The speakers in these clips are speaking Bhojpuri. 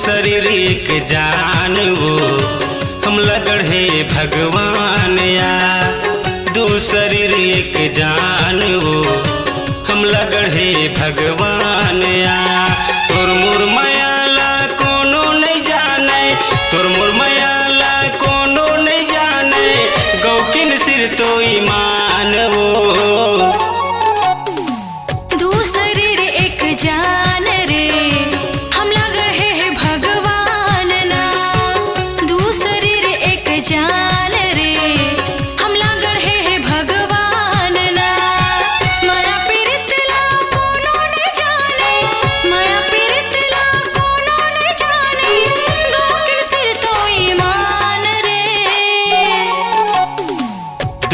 शरीर एक जान वो हम लगड़े भगवान या दू शरीर एक जान वो हम लगड़े भगवान या तोर मोर मायाला कोनो नहीं जाने तोर मोर मायाला कोनो नहीं जाने गौकिन सिर तो ईमान वो दू शरीर एक जान रे हम लगड़े भगवान ना दू शरीर एक जान रे हम लगड़े भगवान ना माया पीरितला कोनो नहीं जाने माया पीरितला कोनो नहीं जाने गौकिन सिर तो ईमान रे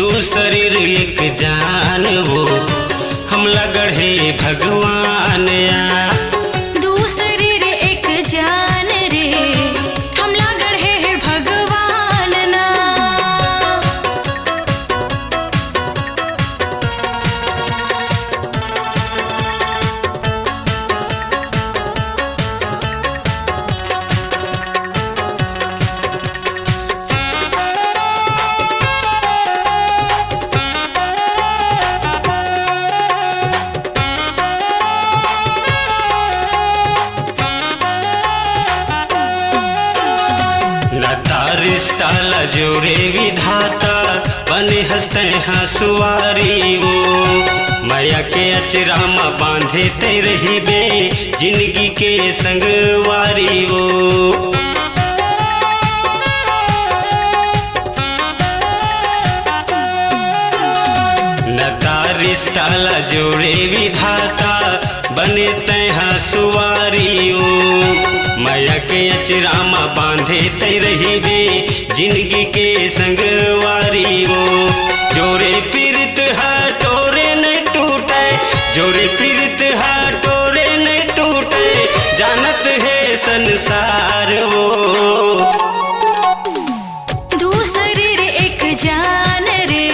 दू शरीर एक जान वो हम लगड़े भगवान या दू शरीर एक जान रे हम लगड़े भगवान ना लता रिश्ता जोरे विधाता बने हंसते हंसुआरी वो माया के अचरा में बांधे ते रही बे जिंदगी के संगवारी वो लता रिश्ता जोरे विधाता बने ते हंसुआरी वो माया के अचरा में बांधे ते रही बे जिंदगी के संगवारी वो जोरे पीरित हटोरे नहीं टूटे जोरे पीरित हटोरे नहीं टूटे जानत है संसार वो दू शरीर एक जान रे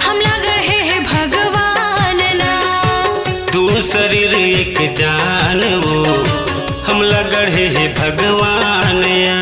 हम लगड़े भगवान ना दू शरीर एक जान वो हम लगड़े भगवान या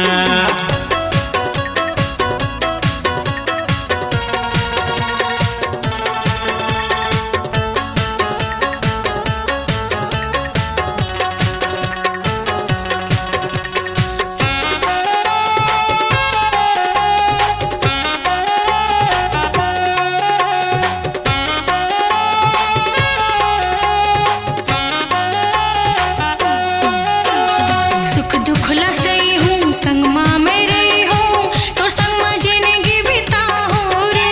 सुख दुख लसई हूँ संग माँ में रही हूँ तो संग माँ जिंदगी बिता हूँ रे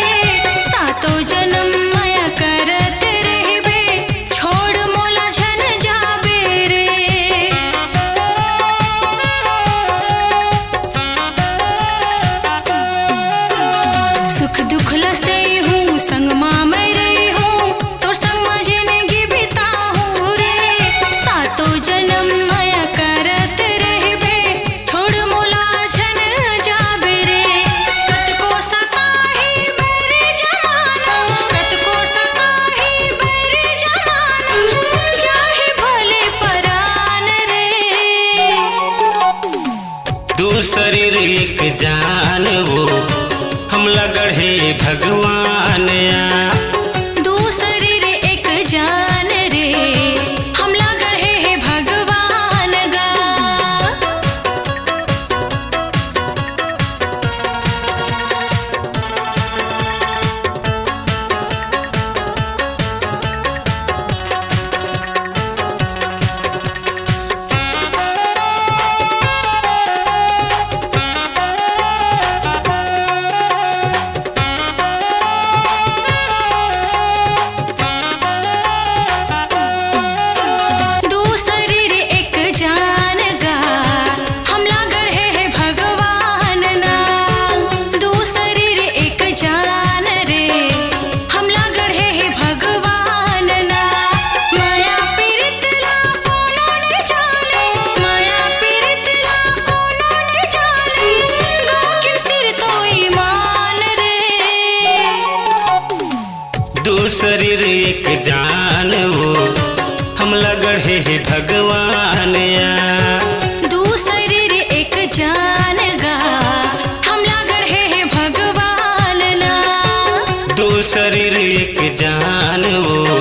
सातों जन्म माया करत रहबे छोड़ मोला झन जाबे रे सुख दुख लसई हूँ संग माँ में रही हूँ तो संग माँ जिंदगी बिता हूँ रे सातों जन्म माया करत रहबे छोड़ मोला झन जाबे रे कतको सताही बेरे जमाना कतको सताही बेरे जमाना जाहे भले परान रे दू शरीर एक जान वो हम लगड़े भगवान या दू शरीर एक जान रे हम लगड़े भगवान गा दू शरीर एक जान गा हम लगड़े भगवान ना दू शरीर एक जान रे हम लगड़े भगवान ना माया पीरितला कोनो नहीं जाने माया पीरितला कोनो नहीं जाने गौकिन सिर तो ईमान रे दू शरीर एक जान वो हम लगड़े भगवान या दू शरीर जान गा हम लागड़ है भगवान ला। दो शरीर एक जान वो